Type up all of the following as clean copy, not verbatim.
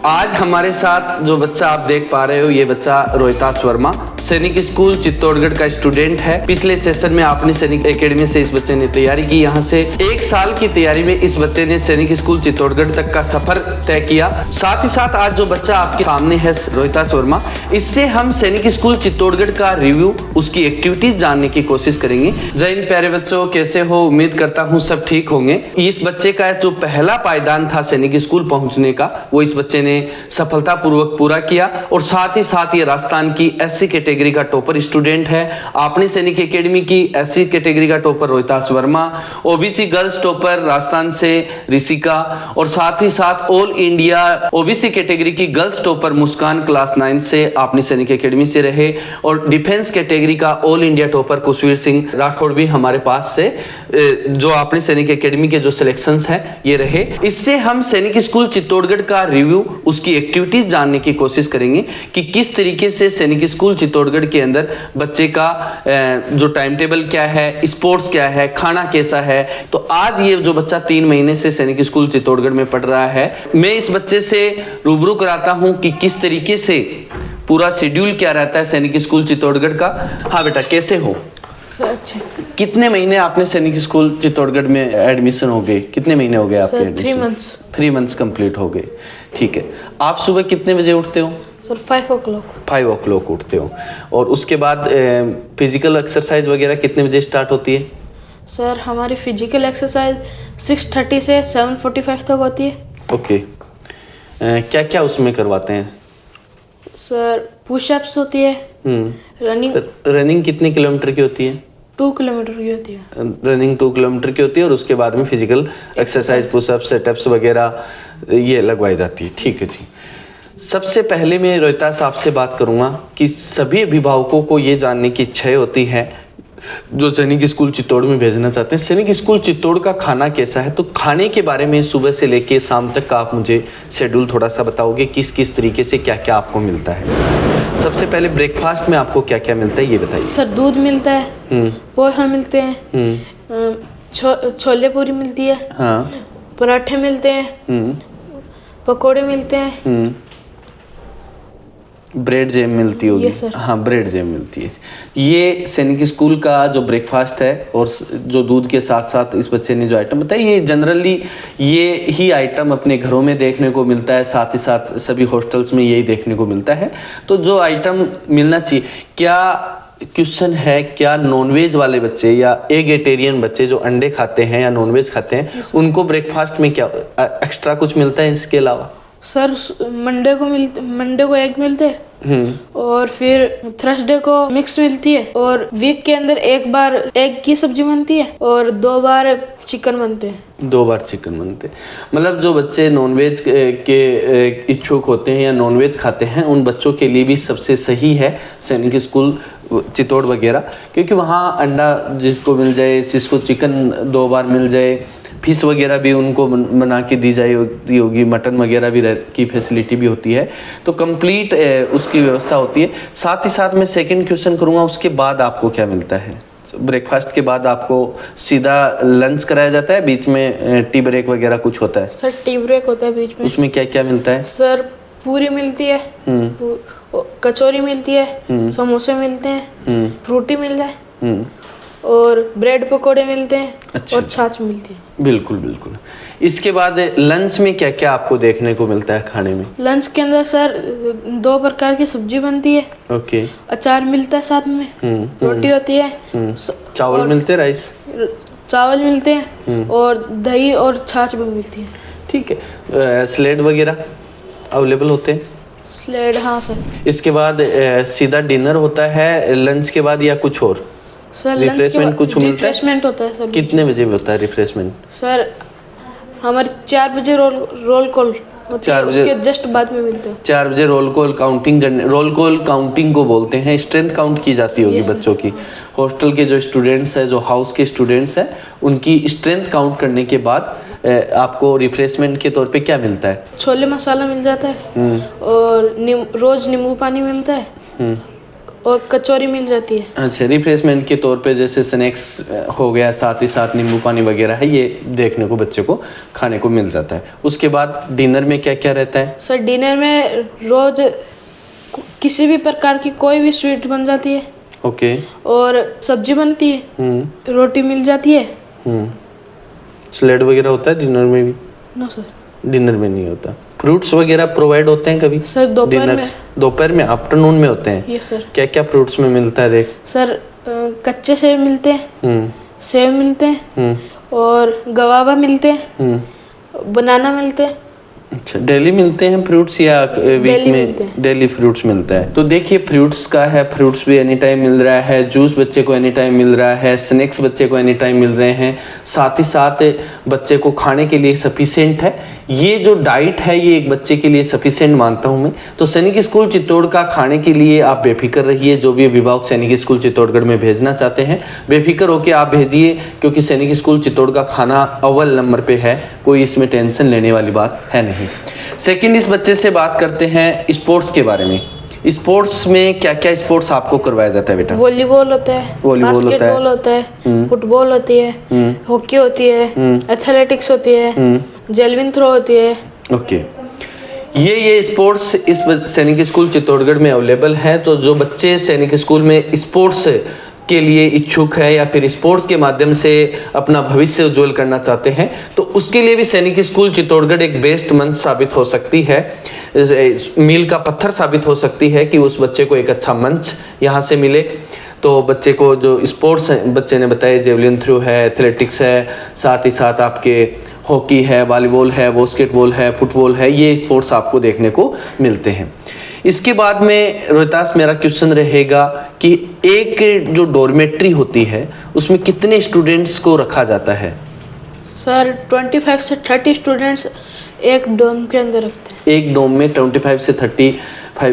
आज हमारे साथ जो बच्चा आप देख पा रहे हो, ये बच्चा रोहितास वर्मा सैनिक स्कूल चित्तौड़गढ़ का स्टूडेंट है। पिछले सेशन में आपने सैनिक एकेडमी से इस बच्चे ने तैयारी की। यहाँ से 1 साल की तैयारी में इस बच्चे ने सैनिक स्कूल चित्तौड़गढ़ तक का सफर तय किया। साथ ही साथ आज जो बच्चा आपके सामने है रोहितास वर्मा, इससे हम सैनिक स्कूल चित्तौड़गढ़ का रिव्यू, उसकी एक्टिविटीज जानने की कोशिश करेंगे। जय हिंद प्यारे बच्चों, कैसे हो? उम्मीद करता हूँ सब ठीक होंगे। इस बच्चे का जो पहला पायदान था सैनिक स्कूल पहुंचने का, वो इस बच्चे ने सफलतापूर्वक पूरा किया और साथ ही साथ ये राजस्थान की एससी कैटेगरी का टॉपर स्टूडेंट है। आपने सैनिक एकेडमी की एससी कैटेगरी का topper Rohitas Verma, OBC girls topper Rajasthan से ऋषिका और साथ ही साथ ऑल इंडिया ओबीसी कैटेगरी की गर्ल्स टॉपर मुस्कान क्लास 9 से आपने सैनिक एकेडमी से रहे और डिफेंस कैटेगरी का all India topper Kushveer Singh Rathore भी हमारे पास से जो आपने सैनिक एकेडमी के जो सिलेक्शंस हैं ये रहे। इससे हम सैनिक स्कूल चित्तौड़गढ़ का रिव्यू, उसकी एक्टिविटीज जानने की कोशिश करेंगे कि किस तरीके से सैनिक स्कूल चित्तौड़गढ़ के अंदर बच्चे का जो टाइम टेबल क्या है, स्पोर्ट्स क्या है, खाना कैसा है। तो आज ये जो बच्चा 3 महीने से सैनिक स्कूल चित्तौड़गढ़ में पढ़ रहा है, मैं इस बच्चे से रूबरू कराता हूं कि किस तरीके से पूरा शेड्यूल क्या रहता है सैनिक स्कूल चित्तौड़गढ़ का। हाँ बेटा, कैसे हो? अच्छा। कितने महीने आपने सैनिक स्कूल चित्तौड़गढ़ में एडमिशन हो गए? कितने महीने हो गए आपके? 3 मंथ्स। 3 मंथ्स कंप्लीट हो गए। ठीक है। आप सुबह कितने बजे उठते हो? Sir 5 o'clock। 5 o'clock उठते हो और उसके बाद फिजिकल एक्सरसाइज वगैरह कितने बजे स्टार्ट होती है? सर हमारी फिजिकल एक्सरसाइज 6:30 से 7:45 तक होती है। ओके। क्या क्या उसमें करवाते हैं? सर पुशअप्स होती है, रनिंग कितने किलोमीटर की होती है? 2 किलोमीटर की होती है। रनिंग 2 किलोमीटर की होती है और उसके बाद में फिजिकल एक्सरसाइज, पुशअप, सेटअप्स वगैरह ये लगवाई जाती है। ठीक है जी। सबसे पहले मैं रोहितास आपसे बात करूंगा कि सभी अभिभावकों को ये जानने की इच्छा होती है जो सैनिक स्कूल चित्तौड़ में भेजना चाहते हैं, सैनिक स्कूल चित्तौड़ का खाना कैसा है। तो खाने के बारे में सुबह से लेके शाम तक का आप मुझे शेड्यूल थोड़ा सा बताओगे, किस किस तरीके से क्या क्या आपको मिलता है। सबसे पहले ब्रेकफास्ट में आपको क्या क्या मिलता है ये बताइए। सर दूध मिलता है, पोहा मिलते हैं, छोले पूरी मिलती है, हाँ, पराठे मिलते हैं, पकोड़े मिलते हैं, ब्रेड जैम मिलती होगी। हाँ, ब्रेड जैम मिलती है। ये सैनिक स्कूल का जो ब्रेकफास्ट है और जो दूध के साथ साथ इस बच्चे ने जो आइटम बताया, ये जनरली ये ही आइटम अपने घरों में देखने को मिलता है, साथ ही साथ सभी हॉस्टल्स में यही देखने को मिलता है। तो जो आइटम मिलना चाहिए, क्या क्वेश्चन है, क्या नॉनवेज वाले बच्चे या एगेटेरियन बच्चे जो अंडे खाते हैं या नॉनवेज खाते हैं, उनको ब्रेकफास्ट में क्या एक्स्ट्रा कुछ मिलता है इसके अलावा? सर मंडे को एग मिलते हैं और फिर थर्सडे को मिक्स मिलती है और वीक के अंदर 1 बार एग की सब्जी बनती है और 2 बार चिकन बनते हैं। 2 बार चिकन बनते हैं। मतलब जो बच्चे नॉनवेज के इच्छुक होते हैं या नॉनवेज खाते हैं, उन बच्चों के लिए भी सबसे सही है सैनिक स्कूल चित्तौड़ वगैरह, क्योंकि वहाँ अंडा जिसको मिल जाए, जिसको चिकन 2 बार मिल जाए, फिश वगैरह भी उनको बना के दी जाए होगी, मटन वगैरह भी की फैसिलिटी भी होती है। तो कंप्लीट उसकी व्यवस्था होती है। साथ ही साथ मैं सेकंड क्वेश्चन करूँगा, उसके बाद आपको क्या मिलता है? ब्रेकफास्ट के बाद आपको सीधा लंच कराया जाता है, बीच में टी ब्रेक वगैरह कुछ होता है? सर टी ब्रेक होता है बीच में। उसमें क्या क्या मिलता है? सर पूरी मिलती है, कचौरी मिलती है, समोसे मिलते हैं, फ्रूटी मिल जाए और ब्रेड पकोड़े मिलते हैं। अच्छा। और छाछ मिलती है। बिल्कुल बिल्कुल। इसके बाद लंच में क्या क्या आपको देखने को मिलता है खाने में? लंच के अंदर सर 2 प्रकार की सब्जी बनती है। ओके। अचार मिलता है साथ में, रोटी होती है, चावल मिलते हैं, राइस चावल मिलते हैं और दही और छाछ भी मिलती है। ठीक है। सैलेड वगैरह अवेलेबल होते हैं? सैलेड, हाँ सर। इसके बाद सीधा डिनर होता है लंच के बाद या कुछ और? सर रिफ्रेशमेंट कुछ मिलता है? रिफ्रेशमेंट होता है सर। कितने बजे होता है रिफ्रेशमेंट? सर हमारे 4 बजे रोल कॉल होती है, उसके जस्ट बाद में मिलते हैं। 4 बजे roll call counting roll call counting को बोलते हैं। स्ट्रेंथ काउंट की जाती होगी बच्चों की। हॉस्टल के जो स्टूडेंट्स हैं, जो हाउस के स्टूडेंट्स हैं, उनकी स्ट्रेंथ काउंट करने के बाद आपको रिफ्रेशमेंट के तौर पे क्या मिलता है? छोले मसाला मिल जाता है और रोज नींबू पानी मिलता है और कचौरी मिल जाती है। अच्छा, रिफ्रेशमेंट के तौर पे जैसे स्नैक्स हो गया, साथ ही साथ नींबू पानी वगैरह है, ये देखने को बच्चे को खाने को मिल जाता है। उसके बाद डिनर में क्या क्या रहता है? सर डिनर में रोज किसी भी प्रकार की कोई भी स्वीट बन जाती है। ओके। और सब्जी बनती है, रोटी मिल जाती है। सलाद वगैरह होता है डिनर में भी? नो सर, डिनर में नहीं होता। फ्रूट्स वगैरह प्रोवाइड होते हैं कभी? सर दोपहर में। दोपहर में, आफ्टरनून में होते हैं? Yes sir. क्या क्या फ्रूट्स में मिलता है देख? सर कच्चे सेब मिलते हैं, सेब मिलते हैं, और गवावा मिलते हैं, बनाना मिलते हैं। अच्छा, डेली मिलते हैं फ्रूट्स या वीक में? डेली फ्रूट्स मिलता है। तो देखिए, फ्रूट्स का है, फ्रूट्स भी एनी टाइम मिल रहा है, जूस बच्चे को एनी टाइम मिल रहा है, स्नैक्स बच्चे को एनी टाइम मिल रहे हैं, साथ ही साथ बच्चे को खाने के लिए सफिशिएंट है। ये जो डाइट है ये एक बच्चे के लिए सफिशिएंट मानता हूँ मैं। तो सैनिक स्कूल चित्तौड़ का खाने के लिए आप बेफिक्र रहिए। जो भी अभिभावक सैनिक स्कूल चित्तौड़गढ़ में भेजना चाहते हैं, बेफिक्र होकर आप भेजिए, क्योंकि सैनिक स्कूल चित्तौड़ का खाना अव्वल नंबर पे है, कोई इसमें टेंशन लेने वाली बात है नहीं। सेकंड, इस बच्चे से बात करते हैं स्पोर्ट्स के बारे में। स्पोर्ट्स में क्या क्या स्पोर्ट्स आपको करवाया जाता है बेटा? वॉलीबॉल होता है, बास्केटबॉल होता है, फुटबॉल होती है, हॉकी होती है, एथलेटिक्स होती है, जेवलिन थ्रो होती है। ओके, ये स्पोर्ट्स इस सैनिक स्कूल चित्तौड़गढ़ में अवेलेबल है। तो जो बच्चे सैनिक स्कूल में स्पोर्ट्स के लिए इच्छुक है या फिर स्पोर्ट्स के माध्यम से अपना भविष्य उज्जवल करना चाहते हैं, तो उसके लिए भी सैनिक स्कूल चित्तौड़गढ़ एक बेस्ट मंच साबित हो सकती है, मील का पत्थर साबित हो सकती है कि उस बच्चे को एक अच्छा मंच यहाँ से मिले। तो बच्चे को जो स्पोर्ट्स बच्चे ने बताया, जेवलिन थ्रो है, एथलेटिक्स है, साथ ही साथ आपके हॉकी है, वॉलीबॉल है, बास्केटबॉल है, फुटबॉल है, ये स्पोर्ट्स आपको देखने को मिलते हैं। इसके बाद में रोहितास मेरा क्वेश्चन रहेगा कि एक जो डॉर्मेट्री होती है उसमें कितने स्टूडेंट्स को रखा जाता है? सर 25 से 30 स्टूडेंट्स एक डोम के अंदर रखते हैं। एक डोम में 25 से 35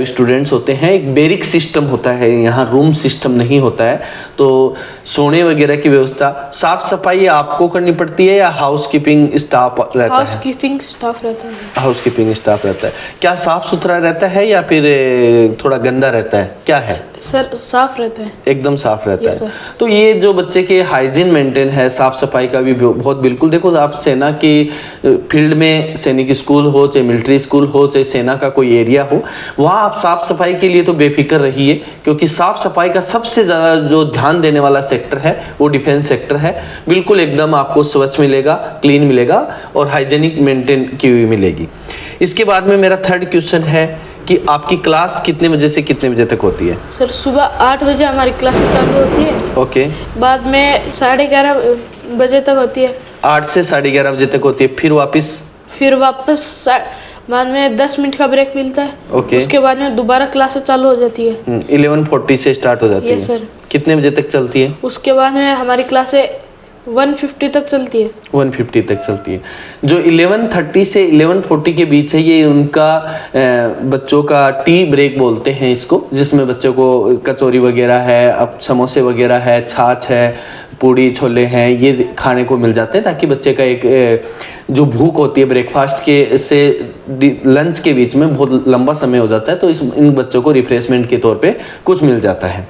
स्टूडेंट्स होते हैं। एक बेरिक सिस्टम होता है, यहाँ रूम सिस्टम नहीं होता है। तो सोने वगैरह की व्यवस्था, साफ सफाई आपको करनी पड़ती है या हाउसकीपिंग स्टाफ रहता है? हाउसकीपिंग स्टाफ रहता है। हाउसकीपिंग स्टाफ रहता है। क्या साफ सुथरा रहता है या फिर थोड़ा गंदा रहता है, क्या है? सर साफ रहता है, एकदम साफ रहता है। सर। तो ये जो बच्चे के हाइजीन मेंटेन है, साफ सफाई का भी बहुत बिल्कुल, देखो आप सेना की फील्ड में, सैनिक स्कूल हो चाहे मिलिट्री स्कूल हो चाहे सेना का कोई एरिया हो, वहाँ आप साफ सफाई के लिए तो बेफिक्र रहिए, क्योंकि साफ सफाई का सबसे ज़्यादा जो ध्यान देने वाला सेक्टर है वो डिफेंस सेक्टर है। बिल्कुल एकदम आपको स्वच्छ मिलेगा, क्लीन मिलेगा और हाइजीनिक मेंटेन की हुई मिलेगी। इसके बाद में मेरा थर्ड क्वेश्चन है कि आपकी क्लास कितने बजे से कितने बजे तक होती है? सर सुबह 8 बजे हमारी क्लास चालू होती है। ओके। बाद में 11:30 बजे तक होती है। 8 से 11:30 बजे तक होती है। फिर वापस बाद में 10 मिनट का ब्रेक मिलता है। ओके। उसके बाद में दोबारा क्लास चालू हो जाती है। 11:40 से स्टार्ट हो जाती है। Yes sir. कितने बजे तक चलती है? उसके बाद में हमारी क्लासें 1:50 तक चलती है। 1:50 तक चलती है। जो 11:30 से 11:40 के बीच है, ये उनका बच्चों का टी ब्रेक बोलते हैं इसको, जिसमें बच्चों को कचौरी वगैरह है, अब समोसे वगैरह है, छाछ है, पूड़ी छोले हैं, ये खाने को मिल जाते हैं, ताकि बच्चे का एक जो भूख होती है ब्रेकफास्ट के से लंच के बीच में बहुत लंबा समय हो जाता है, तो इन बच्चों को रिफ्रेशमेंट के तौर पे कुछ मिल जाता है।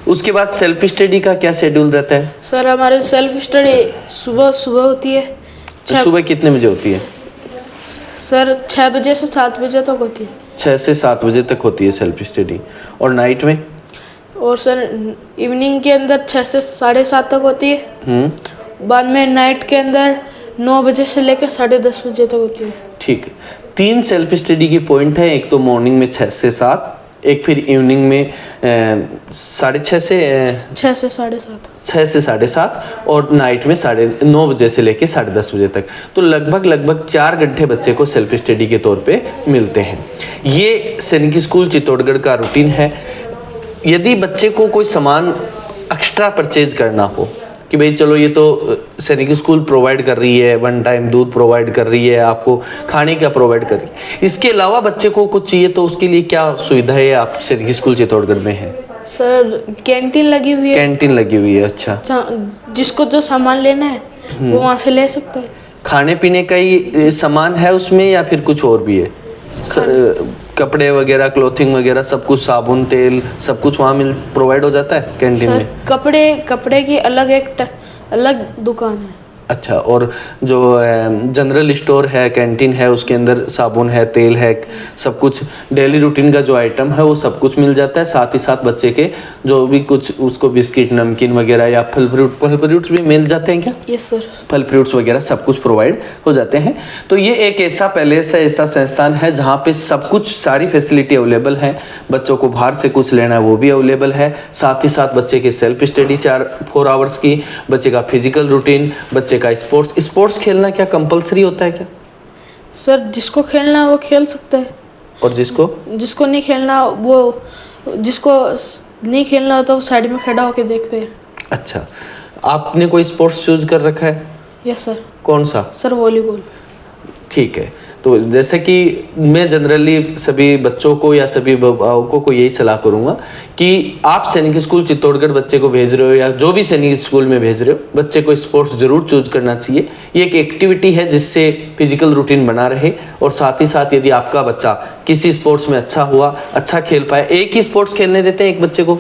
उसके बाद सेल्फ स्टडी का क्या शेड्यूल रहता है? सर हमारे सेल्फ स्टडी सुबह होती है। तो सुबह कितने बजे होती है? सर 6 बजे से 7 बजे तक होती है। 6 से 7 बजे तक होती है सेल्फ स्टडी। और नाइट में? और सर इवनिंग के अंदर 6 से 7:30 तक होती है। बाद में नाइट के अंदर 9 बजे से लेकर 10:30 बजे तक होती है। ठीक है। 3 सेल्फ स्टडी के पॉइंट है, एक तो मॉर्निंग में 6 से 7, एक फिर इवनिंग में 6:30 से 6 से 7:30, 6 से 7:30 और नाइट में 9 बजे से लेके 10:30 बजे तक। तो लगभग 4 घंटे बच्चे को सेल्फ स्टडी के तौर पे मिलते हैं। ये सैनिक स्कूल चित्तौड़गढ़ का रूटीन है। यदि बच्चे को कोई सामान एक्स्ट्रा परचेज करना हो कि भाई चलो ये तो सैनिक स्कूल प्रोवाइड कर रही है, 1 टाइम दूध प्रोवाइड कर रही है, आपको खाने का प्रोवाइड कर रही है, इसके अलावा बच्चे को कुछ चाहिए, तो उसके लिए क्या सुविधा है आप सैनिक स्कूल चित्तौड़गढ़ में है? सर कैंटीन लगी हुई है। कैंटीन लगी हुई है। अच्छा। जिसको जो सामान लेना है वो वहाँ से ले सकता है। खाने पीने का ही सामान है उसमें या फिर कुछ और भी है? कपड़े वगैरह, क्लोथिंग वगैरह सब कुछ, साबुन, तेल सब कुछ वहाँ प्रोवाइड हो जाता है कैंटीन सर में? कपड़े की अलग दुकान है। अच्छा, और जो जनरल स्टोर है, कैंटीन है, उसके अंदर साबुन है, तेल है, सब कुछ डेली रूटीन का जो आइटम है वो सब कुछ मिल जाता है। साथ ही साथ बच्चे के जो भी कुछ उसको बिस्किट, नमकीन वगैरह या फल फ्रूट्स भी मिल जाते हैं क्या? Yes sir. फल फ्रूट्स वगैरह सब कुछ प्रोवाइड हो जाते हैं। तो ये एक ऐसा पैलेस है, ऐसा संस्थान है जहाँ पे सब कुछ, सारी फैसिलिटी अवेलेबल है। बच्चों को बाहर से कुछ लेना है वो भी अवेलेबल है। साथ ही साथ बच्चे की सेल्फ स्टडी 4 आवर्स की, बच्चे का फिजिकल रूटीन, बच्चे का स्पोर्ट्स खेलना क्या कंपलसरी होता है क्या? सर जिसको खेलना है वो खेल सकता है, और जिसको नहीं खेलना जिसको नहीं खेलना होता वो साइड में खड़ा होकर देखते हैं। अच्छा, आपने कोई स्पोर्ट्स चूज कर रखा है? Yes sir. कौन सा? Sir volleyball. ठीक है, तो जैसे कि मैं जनरली सभी बच्चों को या सभी अभिभावकों को यही सलाह करूंगा कि आप सैनिक स्कूल चित्तौड़गढ़ बच्चे को भेज रहे हो या जो भी सैनिक स्कूल में भेज रहे हो, बच्चे को स्पोर्ट्स जरूर चूज करना चाहिए। ये एक एक्टिविटी है जिससे फिजिकल रूटीन बना रहे, और साथ ही साथ यदि आपका बच्चा किसी स्पोर्ट्स में अच्छा हुआ, अच्छा खेल पाए। एक ही स्पोर्ट्स खेलने देते हैं एक बच्चे को?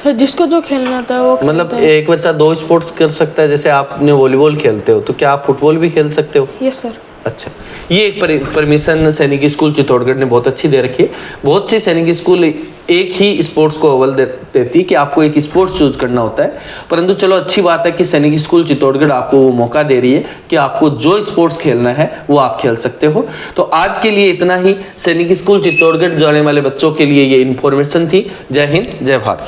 सर जिसको जो खेलना होता है वो मतलब एक बच्चा 2 स्पोर्ट्स कर सकता है? जैसे आपने वॉलीबॉल खेलते हो तो क्या आप फुटबॉल भी खेल सकते हो? Yes sir. अच्छा, ये एक परमिशन सैनिक स्कूल चित्तौड़गढ़ ने बहुत अच्छी दे रखी है। बहुत से सैनिक स्कूल एक ही स्पोर्ट्स को अव्वल देती है कि आपको एक स्पोर्ट्स चूज करना होता है, परंतु चलो अच्छी बात है कि सैनिक स्कूल चित्तौड़गढ़ आपको वो मौका दे रही है कि आपको जो स्पोर्ट्स खेलना है वो आप खेल सकते हो। तो आज के लिए इतना ही। सैनिक स्कूल चित्तौड़गढ़ जाने वाले बच्चों के लिए ये इन्फॉर्मेशन थी। जय हिंद, जय भारत।